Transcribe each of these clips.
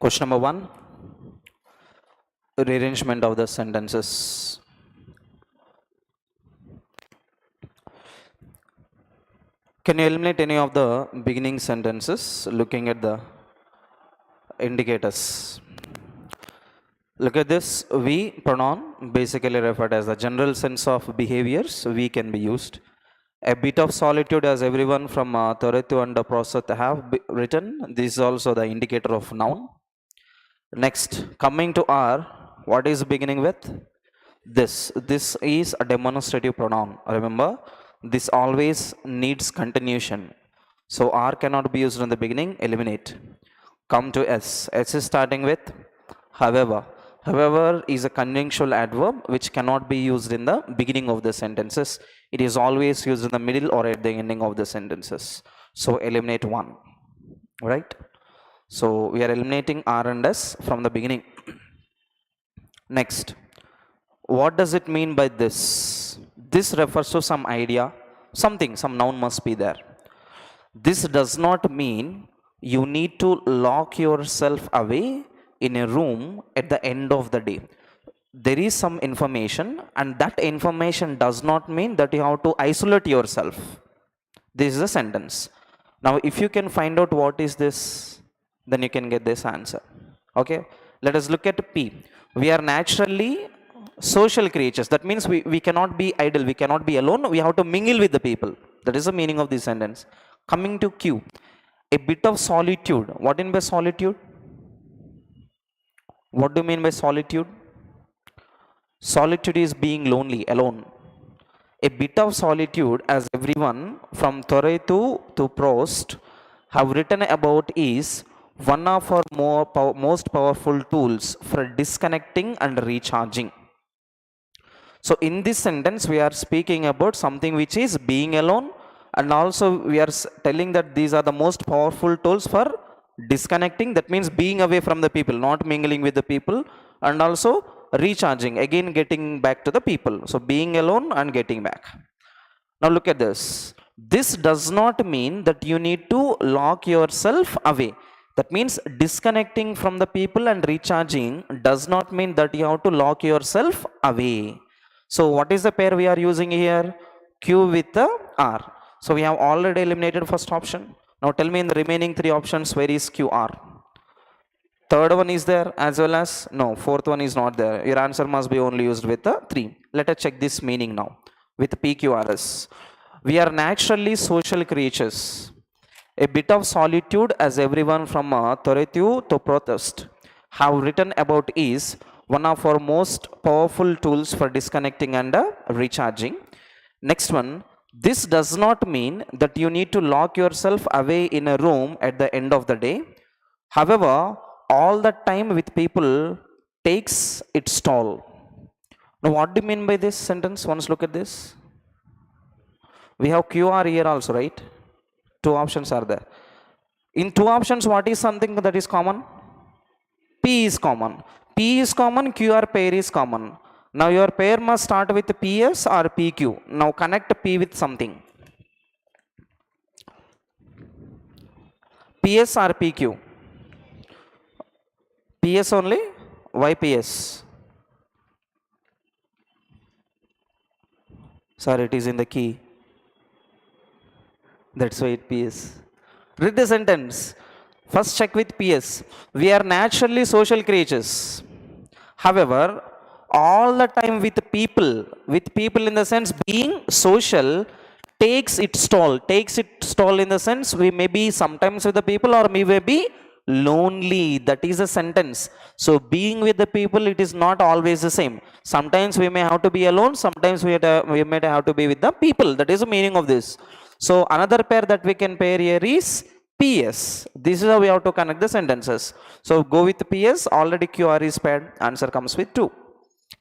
Question number 1, rearrangement of the sentences. Can you eliminate any of the beginning sentences looking at the indicators? Look at this. We pronoun basically referred as the general sense of behaviors. We can be used. A bit of solitude, as everyone from Toretu and Prosat have written. This is also the indicator of noun. Next, coming to R, what is beginning with? This. This is a demonstrative pronoun. Remember, this always needs continuation. So R cannot be used in the beginning. Eliminate. Come to S. S is starting with however. However is a conjunctional adverb which cannot be used in the beginning of the sentences. It is always used in the middle or at the ending of the sentences. So eliminate one. Right? So we are eliminating R and S from the beginning. Next, what does it mean by this? This refers to some idea, something, some noun must be there. This does not mean you need to lock yourself away in a room at the end of the day. There is some information, and that information does not mean that you have to isolate yourself. This is a sentence. Now, if you can find out what is this, then you can get this answer. Okay, let us look at P. We are naturally social creatures. That means we cannot be idle, we cannot be alone, we have to mingle with the people. That is the meaning of this sentence. Coming to Q, a bit of solitude. What do you mean by solitude? What do you mean by solitude? Solitude is being lonely, alone. A bit of solitude, as everyone from Toretu to Prost have written about, is one of our most powerful tools for disconnecting and recharging. So in this sentence, we are speaking about something which is being alone, and also we are telling that these are the most powerful tools for disconnecting. That means being away from the people, not mingling with the people, and also recharging, again getting back to the people. So being alone and getting back. Now look at this. This does not mean that you need to lock yourself away. That means disconnecting from the people and recharging does not mean that you have to lock yourself away. So what is the pair we are using here? Q with the R. So we have already eliminated first option. Now tell me in the remaining three options, where is QR? Third one is there as well as? No, fourth one is not there. Your answer must be only used with the 3. Let us check this meaning now with PQRS. We are naturally social creatures. A bit of solitude, as everyone from Toretu to Protest have written about, is one of our most powerful tools for disconnecting and recharging. Next one, this does not mean that you need to lock yourself away in a room at the end of the day. However, all the time with people takes its toll. Now, what do you mean by this sentence? Once look at this. We have QR here also, right? Two options are there. In two options, what is something that is common? P is common. P is common, QR pair is common. Now your pair must start with PS or PQ. Now connect P with something. PS or PQ? PS only? Why PS? Sorry, it is in the key. That's why it PS. Read the sentence. First check with PS. We are naturally social creatures. However, all the time with people in the sense being social takes its toll. Takes its toll in the sense we may be sometimes with the people or we may be lonely. That is a sentence. So being with the people, it is not always the same. Sometimes we may have to be alone. Sometimes we may have to be with the people. That is the meaning of this. So another pair that we can pair here is PS. This is how we have to connect the sentences. So go with PS. Already QR is paired. Answer comes with 2.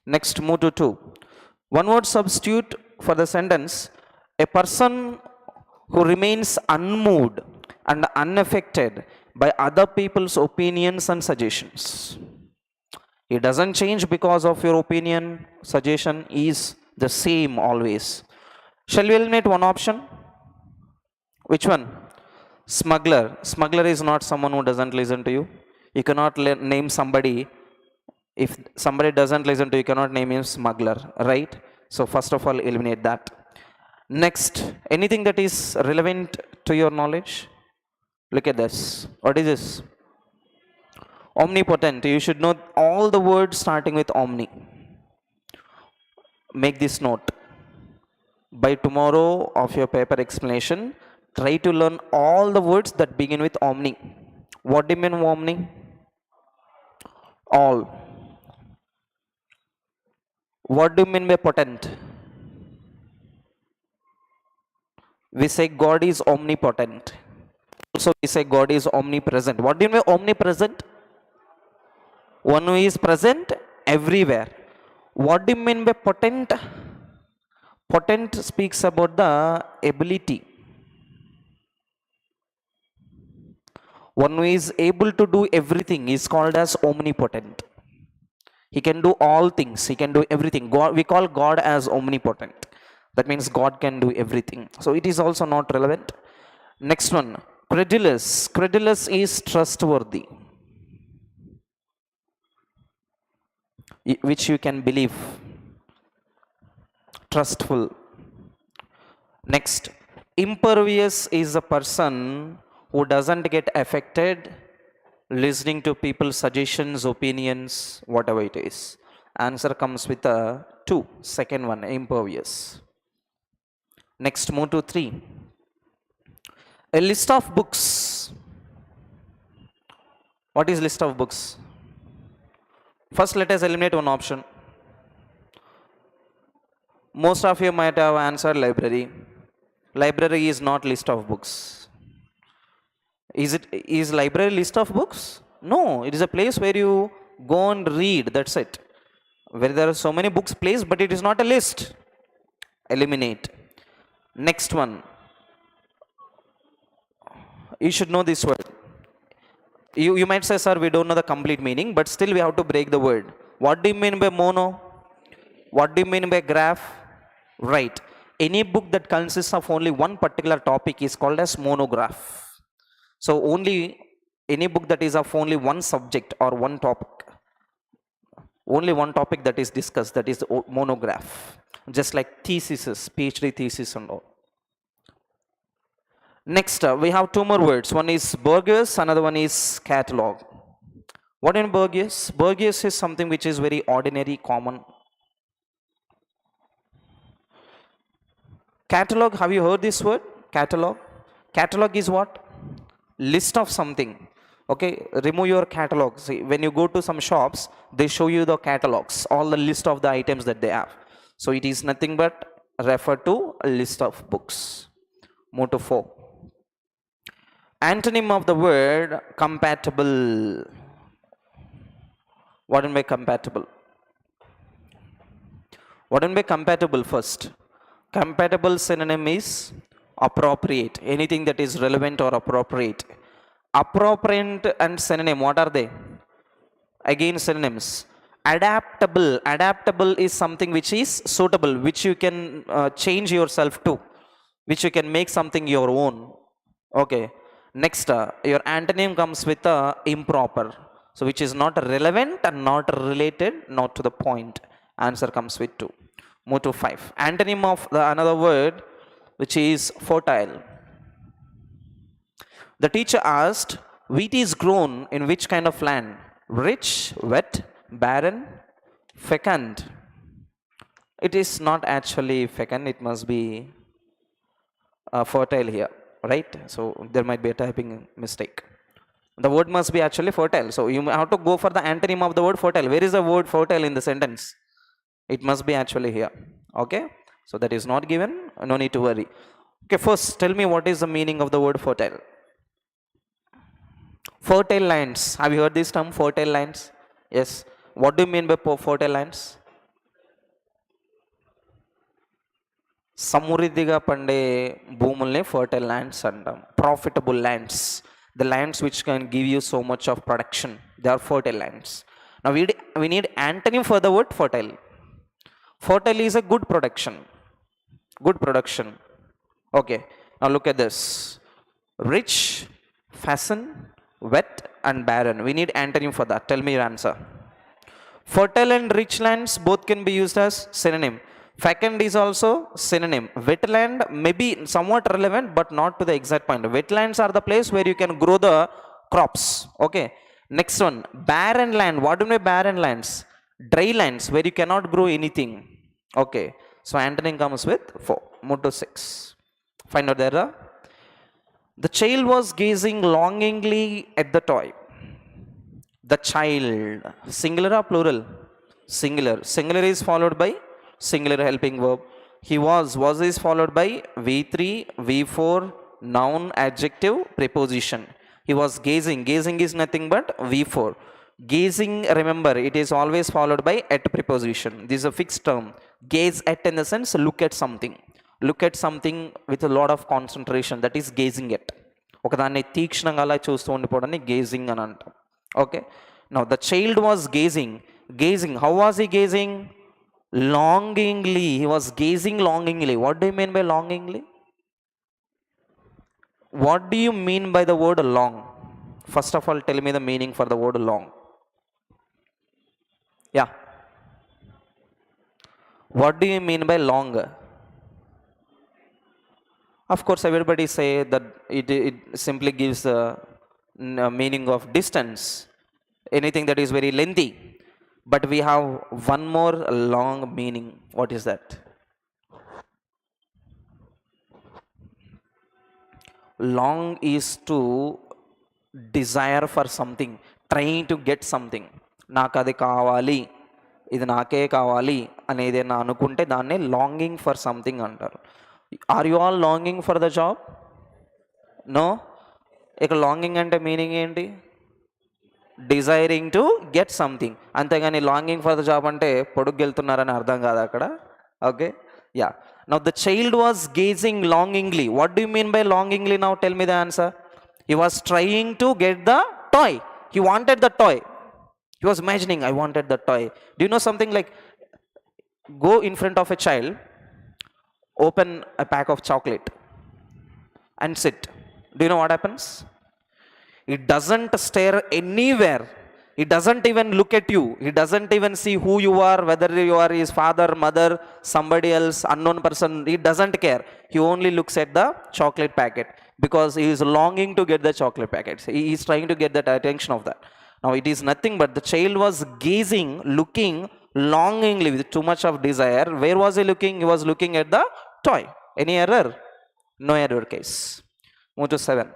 Next, move to 2. One word substitute for the sentence. A person who remains unmoved and unaffected by other people's opinions and suggestions. It doesn't change because of your opinion. Suggestion is the same always. Shall we eliminate one option? Which one? Smuggler. Smuggler is not someone who doesn't listen to you. You cannot name somebody, if somebody doesn't listen to you, cannot name him smuggler, right? So first of all, eliminate that. Next, anything that is relevant to your knowledge? Look at this. What is this? Omnipotent. You should know all the words starting with omni. Make this note. By tomorrow of your paper explanation, try to learn all the words that begin with omni. What do you mean omni? All. What do you mean by potent? We say God is omnipotent. Also we say God is omnipresent. What do you mean by omnipresent? One who is present everywhere. What do you mean by potent? Potent speaks about the ability. One who is able to do everything is called as omnipotent. He can do all things. He can do everything. God, we call God as omnipotent. That means God can do everything. So it is also not relevant. Next one, credulous. Credulous is trustworthy, which you can believe. Trustful. Next, impervious is a person who doesn't get affected listening to people's suggestions, opinions, whatever it is. Answer comes with a 2. Second one, impervious. Next, move to 3. A list of books. What is list of books? First, let us eliminate one option. Most of you might have answered library. Library is not list of books. Is library list of books? No, it is a place where you go and read, that's it. Where there are so many books placed, but it is not a list. Eliminate. Next one. You should know this word. You might say, sir, we don't know the complete meaning, but still we have to break the word. What do you mean by mono? What do you mean by graph? Right. Any book that consists of only one particular topic is called as monograph. So only any book that is of only one subject or one topic, only one topic that is discussed, that is monograph. Just like theses, PhD thesis and all. Next, we have 2 more words. One is bourgeois, another one is catalog. What in bourgeois? Bourgeois is something which is very ordinary, common. Catalog, have you heard this word? Catalog. Catalog is what? List of something. Okay, remove your catalog. See, when you go to some shops, they show you the catalogs, all the list of the items that they have. So it is nothing but refer to a list of books. Move to 4. Antonym of the word compatible. What do you mean by compatible? What do you mean by compatible first? Compatible synonym is appropriate. Anything that is relevant or appropriate. Appropriate and synonym, what are they? Again, synonyms. Adaptable. Adaptable is something which is suitable, which you can change yourself to, which you can make something your own. Okay. Next, your antonym comes with improper. So which is not relevant and not related, not to the point. Answer comes with 2. Move to 5. Antonym of another word which is fertile. The teacher asked, wheat is grown in which kind of land? Rich, wet, barren, fecund. It is not actually fecund, it must be fertile here, right? So there might be a typing mistake. The word must be actually fertile. So you have to go for the antonym of the word fertile. Where is the word fertile in the sentence? It must be actually here. Okay? So that is not given. No need to worry. Okay, first tell me what is the meaning of the word fertile. Fertile lands. Have you heard this term, fertile lands? Yes. What do you mean by fertile lands? సమృద్ధిగా పండే భూముల్ని fertile lands అంటాం. Profitable lands. The lands which can give you so much of production. They are fertile lands. Now we need antonym for the word fertile. Fertile is a good production. Good production. Okay. Now look at this. Rich, fasten, wet, and barren. We need antonym for that. Tell me your answer. Fertile and rich lands both can be used as synonym. Fecund is also synonym. Wetland may be somewhat relevant but not to the exact point. Wetlands are the place where you can grow the crops. Okay. Next one, barren land. What do you mean by barren lands? Dry lands where you cannot grow anything. Okay. So antonym comes with 4. Move to 6. Find out there. The child was gazing longingly at the toy. The child. Singular or plural? Singular. Singular is followed by singular helping verb. He was is followed by V3, V4, noun, adjective, preposition. He was gazing. Gazing is nothing but V4. Gazing, remember, it is always followed by at preposition. This is a fixed term. Gaze at in the sense look at something. Look at something with a lot of concentration. That is gazing at. ఒకదాన్ని తీక్షణంగా అలా చూస్తూ ఉండిపోవడాన్ని gazing అని అంటాం. Okay. Now the child was gazing. Gazing. How was he gazing? Longingly. He was gazing longingly. What do you mean by longingly? What do you mean by the word long? First of all, tell me the meaning for the word long. Yeah. What do you mean by long? Of course, everybody say that it simply gives the meaning of distance. Anything that is very lengthy. But we have one more long meaning. What is that? Long is to desire for something, trying to get something. నాకు అది కావాలి, ఇది నాకే కావాలి అనేది ఏదైనా అనుకుంటే దాన్నే లాంగింగ్ ఫర్ సంథింగ్ అంటారు. Are you all longing for the job? No. ఇక లాంగింగ్ అంటే మీనింగ్ ఏంటి? Desiring to get something. అంతేగాని లాంగింగ్ ఫర్ ద జాబ్ అంటే పొడుగు వెళ్తున్నారని అర్థం కాదు అక్కడ. Okay, yeah. Now the child was gazing longingly. What do you mean by longingly? Now tell me the answer. He was trying to get the toy. He wanted the toy. He was imagining, I wanted the toy. Do you know something like, go in front of a child, open a pack of chocolate and sit. Do you know what happens? It doesn't stare anywhere. He doesn't even look at you. He doesn't even see who you are, whether you are his father, mother, somebody else, unknown person. He doesn't care. He only looks at the chocolate packet because he is longing to get the chocolate packets. He is trying to get that attention of that. Now it is nothing but the child was gazing, looking longingly with too much of desire. Where was he looking? He was looking at the toy. Any error? No error case. Move to 7.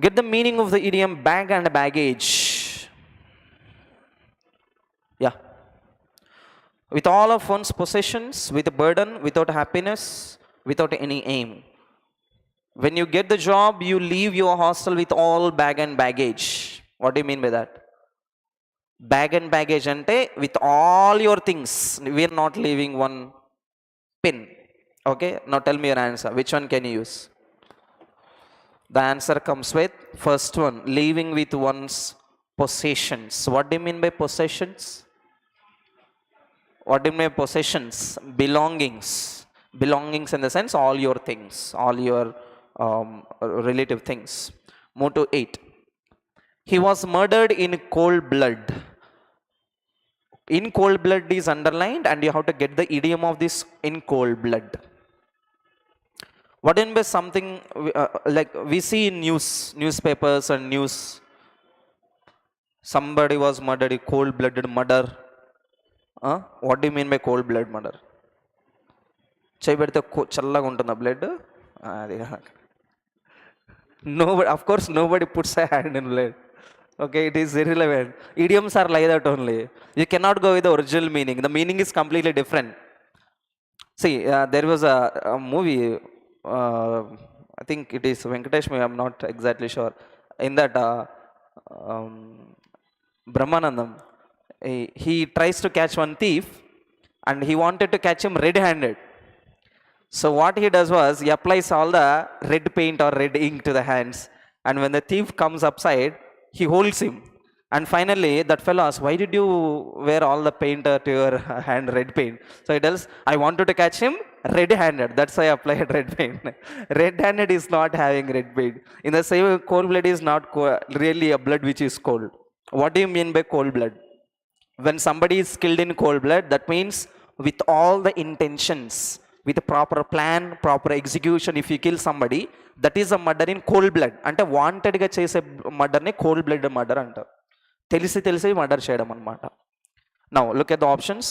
Get the meaning of the idiom bag and baggage. Yeah. With all of one's possessions, with a burden, without happiness, without any aim. When you get the job, you leave your hostel with all bag and baggage. What do you mean by that? Bag and baggage ante with all your things. We are not leaving one pin. Okay? Now tell me your answer. Which one can you use? The answer comes with first one, leaving with one's possessions. What do you mean by possessions? What do you mean by possessions? Belongings. Belongings in the sense all your things, all your relative things. Move to 8. He was murdered in cold blood. In cold blood is underlined and you have to get the idiom of this in cold blood. What do you mean by something like we see in newspapers and news? Somebody was murdered, a cold-blooded murder. What do you mean by cold-blooded murder? Chayibedte challaga untunda blood. Nobody, of course, nobody puts a hand in blood. Okay, it is irrelevant. Idioms are like that only. You cannot go with the original meaning. The meaning is completely different. See, there was a movie. I think it is Venkatesh, I'm not exactly sure. In that Brahmanandam, he tries to catch one thief and he wanted to catch him red-handed. So what he does was, he applies all the red paint or red ink to the hands, and when the thief comes upside, he holds him. And finally, that fellow asks, why did you wear all the paint to your hand, red paint? So he tells, I wanted to catch him Red-handed. That's why I applied red paint. Red-handed is not having red paint. In the same, cold blood is not really a blood which is cold. What do you mean by cold blood? When somebody is killed in cold blood, that means with all the intentions, with a proper plan, proper execution, if you kill somebody, that is a murder in cold blood. అంటే వాంటెడ్గా చేసే మర్డర్ని cold blood murder అంటారు. తెలిసి తెలిసి murder చేయడం అనమాట. Now look at the options.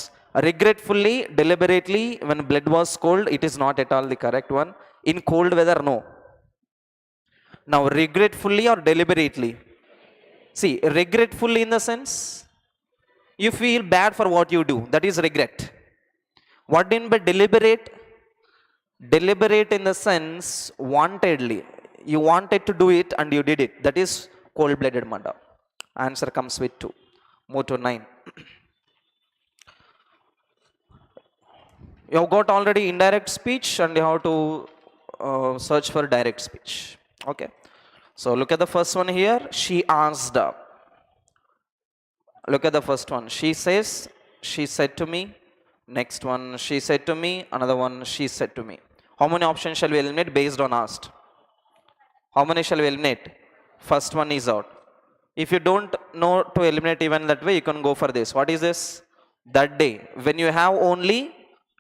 Regretfully, deliberately, when blood was cold, it is not at all the correct one. In cold weather, no. Now regretfully or deliberately? See, regretfully in the sense, you feel bad for what you do. That is regret. What do you mean by deliberate? Deliberate in the sense, wantedly. You wanted to do it and you did it. That is cold-blooded murder. Answer comes with 2. Move to 9. You have got already indirect speech and you have to search for direct speech. Okay. So look at the first one here. She asked. Look at the first one. She says, she said to me. Next one, she said to me. Another one, she said to me. How many options shall we eliminate based on asked? How many shall we eliminate? First one is out. If you don't know to eliminate even that way, you can go for this. What is this? That day. When you have only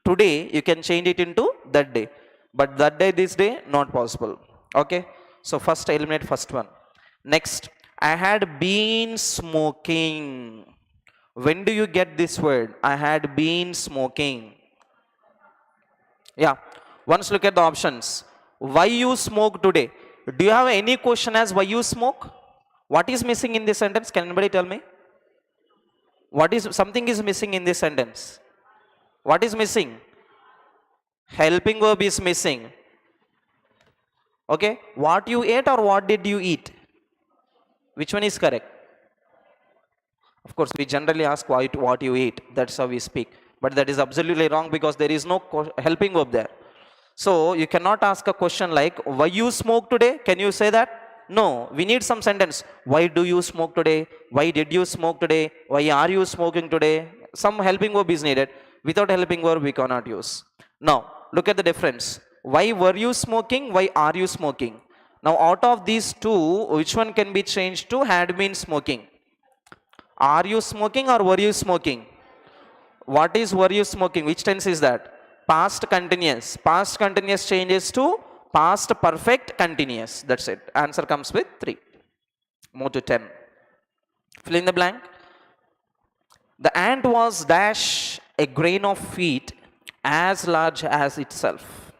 today, you can change it into that day. But that day, this day, not possible. Okay. So first eliminate first one. Next, I had been smoking. When do you get this word? I had been smoking. Yeah. Once look at the options. Why you smoke today? Do you have any question as why you smoke? What is missing in this sentence? Can anybody tell me? What is, something is missing in this sentence. What is missing? Helping verb is missing. Okay. What you ate or what did you eat? Which one is correct? Of course, we generally ask what you eat. That's how we speak. But that is absolutely wrong because there is no helping verb there. So you cannot ask a question like, why you smoke today? Can you say that? No. We need some sentence. Why do you smoke today? Why did you smoke today? Why are you smoking today? Some helping verb is needed. Without helping verb, we cannot use. Now, look at the difference. Why were you smoking? Why are you smoking? Now, out of these two, which one can be changed to had been smoking? Are you smoking or were you smoking? What is were you smoking? Which tense is that? Past continuous. Past continuous changes to past perfect continuous. That's it. Answer comes with 3. Move to 10. Fill in the blank. The ant was dash a grain of wheat as large as itself.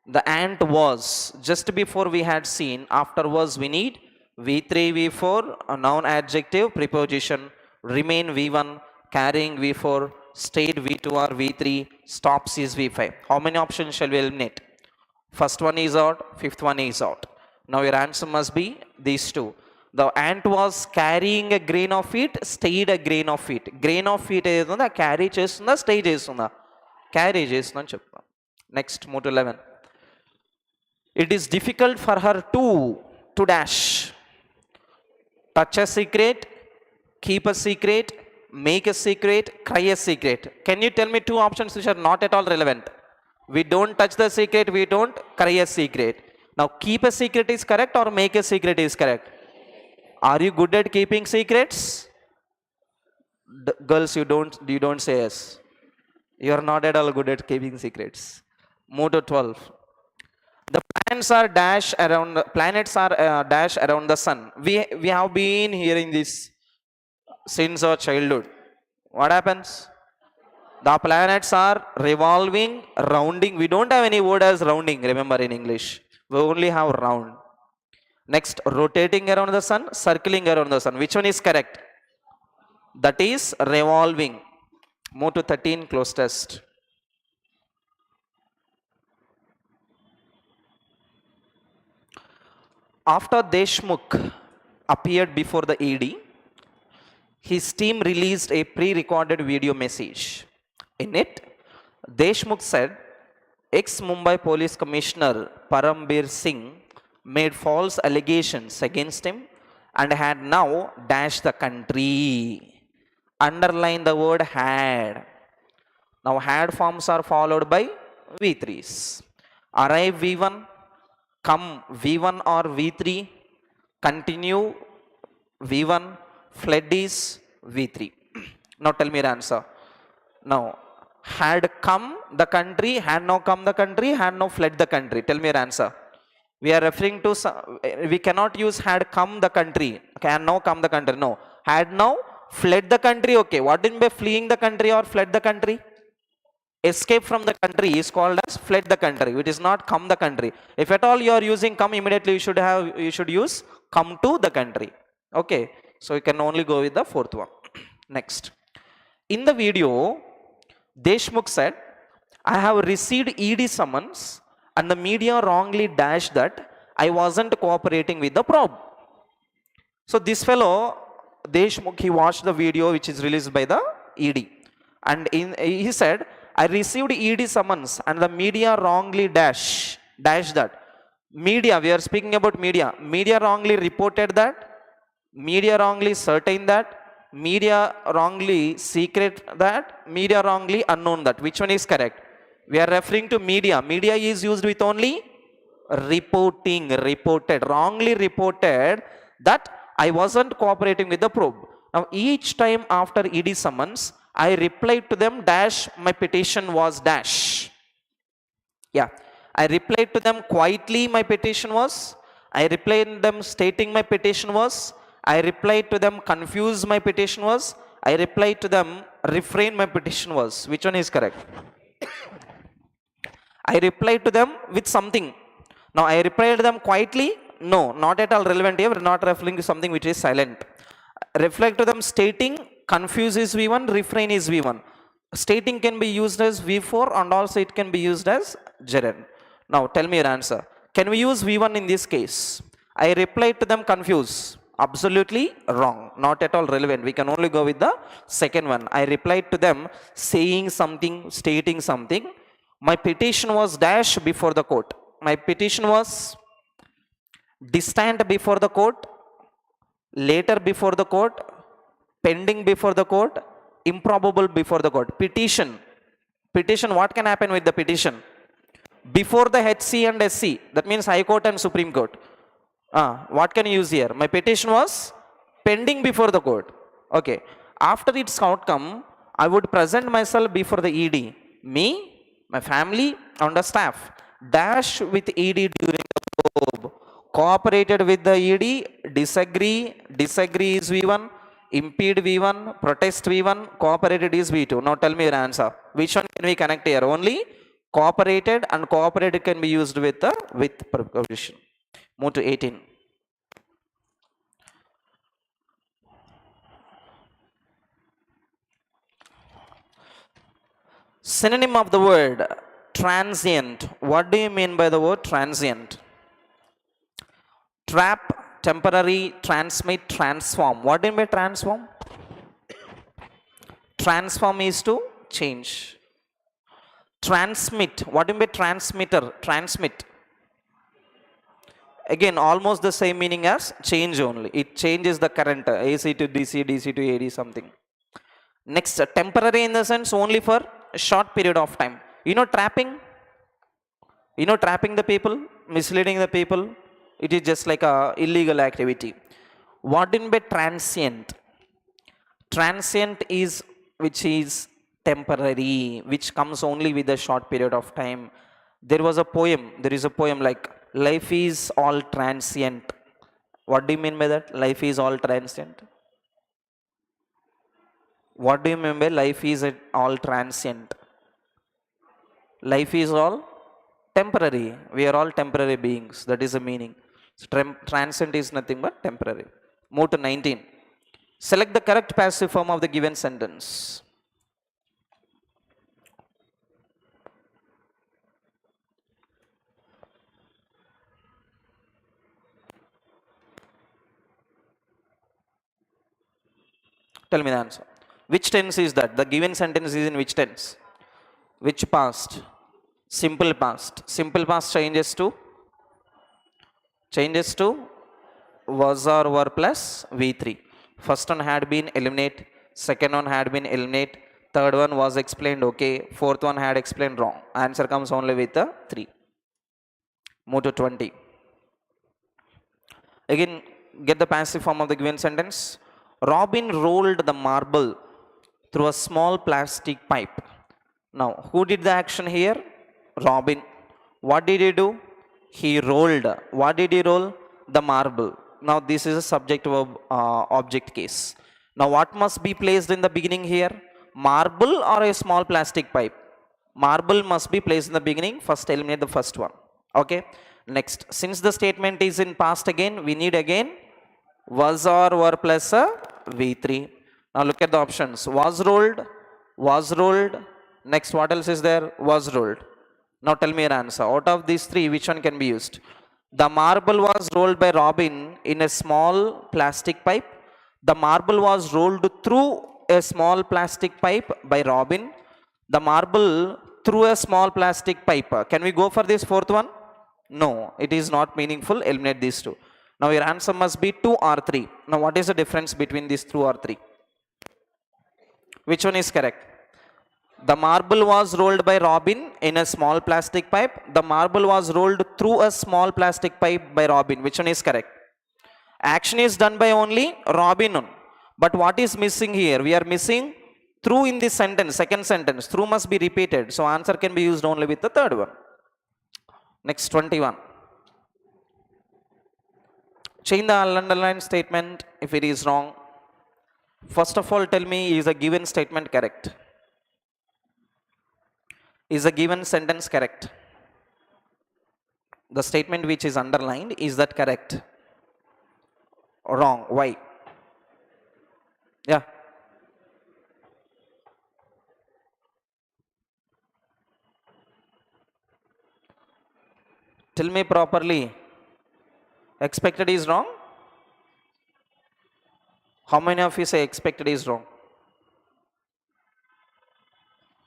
The ant was, just before we had seen, after was we need V3, V4, a noun adjective, preposition, remain V1, carrying V4, stayed V2 or V3, stops is V5. How many options shall we eliminate? First one is out, fifth one is out. Now your answer must be these two. The ant was carrying a grain of wheat, stayed a grain of wheat. Grain of wheat is carry chestunda, stay chestunda. Carry chestunda chepta. Next, move to 11. It is difficult for her to dash. Touch a secret, keep a secret, make a secret, cry a secret. Can you tell me 2 options which are not at all relevant? We don't touch the secret, we don't cry a secret. Now keep a secret is correct or make a secret is correct? Are you good at keeping secrets? Girls, you don't say yes. You are not at all good at keeping secrets. Move to 12. The planets are dash around the sun. We have been hearing this since our childhood. What happens? The planets are revolving, rounding. We don't have any word as rounding, remember, in English. We only have round. Next, rotating around the sun, circling around the sun. Which one is correct? That is revolving. Move to 13, close test. After Deshmukh appeared before the AD, his team released a pre-recorded video message. In it, Deshmukh said, ex-Mumbai Police Commissioner Parambir Singh made false allegations against him and had now dashed the country. Underline the word had. Now had forms are followed by V3s. Arrive V1, come V1 or V3, continue V1, fled is V3. Now tell me your answer. Now, had come the country, had now come the country, had now fled the country. Tell me your answer. We are referring to, we cannot use had come the country, can now come the country. No, had now fled the country. Okay, what did by fleeing the country or fled the country? Escape from the country is called as fled the country. It is not come the country. If at all you are using come, immediately you should use come to the country. Okay, so you can only go with the fourth one. Next, in the video, Deshmukh said, I have received ED summons and the media wrongly dashed that I wasn't cooperating with the probe. So this fellow, Deshmukh, he watched the video which is released by the ED. And he said, I received ED summons and the media wrongly dashed that. Media, we are speaking about media. Media wrongly reported that. Media wrongly certain that. Media wrongly secret that. Media wrongly unknown that. Which one is correct? We are referring to media. Media is used with only reporting, reported, wrongly reported that I wasn't cooperating with the probe. Now each time after ED summons, I replied to them dash my petition was dash. Yeah, I replied to them quietly my petition was. I replied to them stating my petition was. I replied to them confused my petition was. I replied to them refrain my petition was. Which one is correct? I replied to them with something. Now I replied to them quietly. No, not at all relevant here. We're not referring to something which is silent. Reflect to them stating confuse is V1, refrain is V1. Stating can be used as V4 and also it can be used as gerund. Now tell me your answer. Can we use V1 in this case? I replied to them confused. Absolutely wrong. Not at all relevant. We can only go with the second one. I replied to them saying something, stating something. My petition was dash before the court. My petition was distant before the court, later before the court, pending before the court, improbable before the court. Petition. Petition, what can happen with the petition? Before the HC and SC, that means High Court and Supreme Court. What can you use here? My petition was pending before the court. Okay. After its outcome, I would present myself before the ED. Me, my family, and the staff. Dash with ED during the probe. Cooperated with the ED, disagree is V1, impede V1, protest V1, cooperated is V2. Now tell me your answer. Which one can we connect here? Only cooperated, and cooperated can be used with preposition. Move to 18. Synonym of the word transient. What do you mean by the word transient? Trap, temporary, transmit, transform. What do you mean by transform? Transform is to change. Transmit. What do you mean by transmitter? Transmit. Again, almost the same meaning as change only. It changes the current, AC to DC, DC to AD, something. Next, temporary in the sense only for a short period of time. You know trapping? You know trapping the people, misleading the people. It is just like a illegal activity. What do you mean by transient? Transient is which is temporary, which comes only with a short period of time. There is a poem like life is all transient. What do you mean by that? Life is all transient. What do you mean by life is all transient? Life is all temporary. We are all temporary beings. That is the meaning. Transient is nothing but temporary. Move to 19. Select the correct passive form of the given sentence. Tell me the answer. Which tense is that? The given sentence is in which tense? Which past? Simple past. Simple past changes to was or were plus V3. First one had been eliminate. Second one had been eliminate. Third one was explained okay. Fourth one had explained wrong. Answer comes only with a 3. Move to 20. Again, get the passive form of the given sentence. Robin rolled the marble through a small plastic pipe. Now, who did the action here? Robin. What did he do? He rolled. What did he roll? The marble. Now, this is a subject verb object case. Now, what must be placed in the beginning here? Marble or a small plastic pipe? Marble must be placed in the beginning. First, eliminate the first one. Okay. Next, since the statement is in past again, we need again was or were plus a V3. Now look at the options. Was rolled, was rolled. Next, what else is there? Was rolled. Now tell me your answer. Out of these three, which one can be used? The marble was rolled by Robin in a small plastic pipe. The marble was rolled through a small plastic pipe by Robin. The marble through a small plastic pipe. Can we go for this fourth one? No, it is not meaningful. Eliminate these two. Now your answer must be 2 or 3. Now what is the difference between these 2 or 3? Which one is correct? The marble was rolled by Robin in a small plastic pipe. The marble was rolled through a small plastic pipe by Robin. Which one is correct? Action is done by only Robin. But what is missing here? We are missing through in this sentence, second sentence. Through must be repeated. So answer can be used only with the third one. Next, 21. Change the underlined statement if it is wrong. First of all, tell me, is a given statement correct? Is a given sentence correct? The statement which is underlined, is that correct? Wrong. Why? Yeah. Tell me properly. Expected is wrong? How many of you say expected is wrong?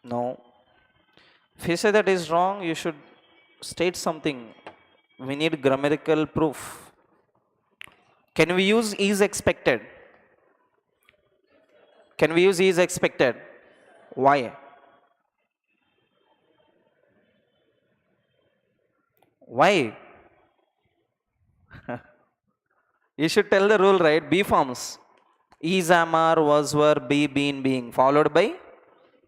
No. If you say that is wrong, you should state something. We need grammatical proof. Can we use is expected? Can we use is expected? Why? Why? You should tell the rule, right? B forms. Is, am, are, was, were, be, been, being, followed by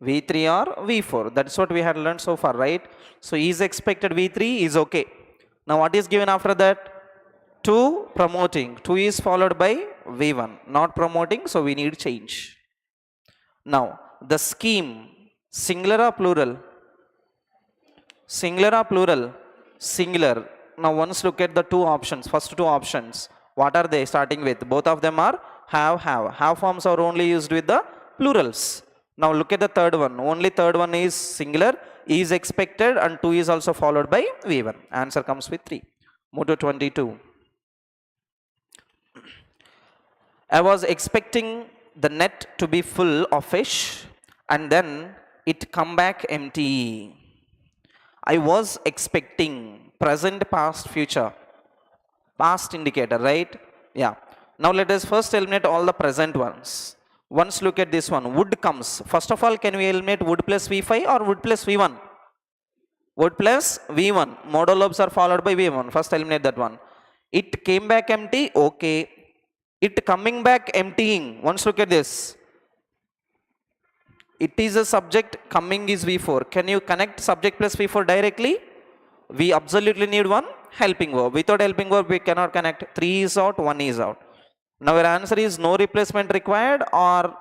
V3 or V4. That's what we had learned so far, right? So is expected V3 is okay. Now what is given after that? To promoting. To is followed by V1. Not promoting, so we need change. Now the scheme, singular or plural? Singular or plural? Singular. Now once look at the two options, first two options. What are they starting with? Both of them are have. Have forms are only used with the plurals. Now look at the third one. Only third one is singular, is expected, and to is also followed by V1. Answer comes with 3. Move to 22. I was expecting the net to be full of fish and then it come back empty. I was expecting, present, past, future. Past indicator, right? Yeah. Now let us first eliminate all the present ones. Once look at this one. Would comes. First of all, can we eliminate would plus V5 or would plus V1? Would plus V1. Modal verbs are followed by V1. First eliminate that one. It came back empty. Okay. It coming back emptying. Once look at this. It is a subject. Coming is V4. Can you connect subject plus V4 directly? We absolutely need one helping verb. Without helping verb, we cannot connect. 3 is out, 1 is out. Now your answer is no replacement required or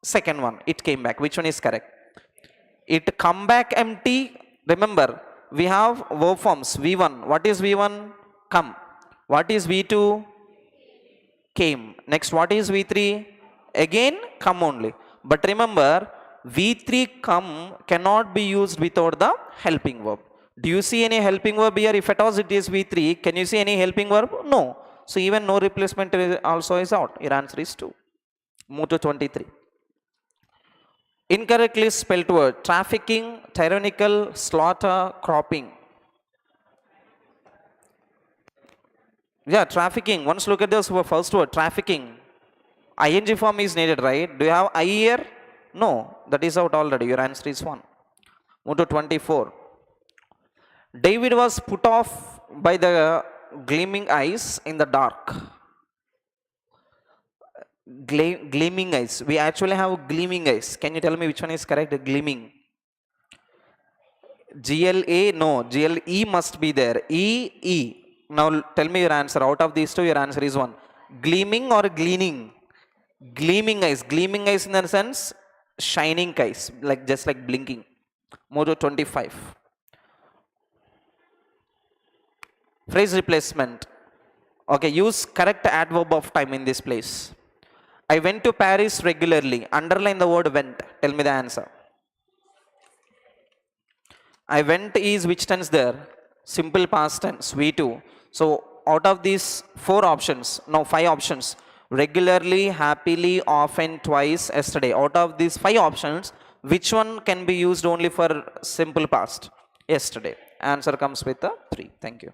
second one. It came back. Which one is correct? It come back empty. Remember, we have verb forms. V1. What is V1? Come. What is V2? Came. Next, what is V3? Again, come only. But remember, V3 come cannot be used without the helping verb. Do you see any helping verb here? If at all it is V3, can you see any helping verb? No. So even no replacement also is out. Your answer is 2. Move to 23. Incorrectly spelled word. Trafficking, tyrannical, slaughter, cropping. Yeah, trafficking. Once look at this first word, trafficking. ING form is needed, right? Do you have I here? No, that is out already. Your answer is 1. Move to 24. David was put off by the gleaming eyes in the dark. Gleaming eyes. We actually have gleaming eyes. Can you tell me which one is correct? Gleaming. GLA, no. GLE must be there. E. Now tell me your answer. Out of these two, your answer is 1. Gleaming or gleaning? Gleaming eyes. Gleaming eyes in the sense, shining eyes. Like just like blinking. Move to 25. Phrase replacement. Okay, use correct adverb of time in this place. I went to Paris regularly. Underline the word went. Tell me the answer. I went is which tense there? Simple past tense, V2. So out of these 4 options, no 5 options, regularly, happily, often, twice, yesterday. Out of these 5 options, which one can be used only for simple past? Yesterday. Answer comes with a 3. Thank you.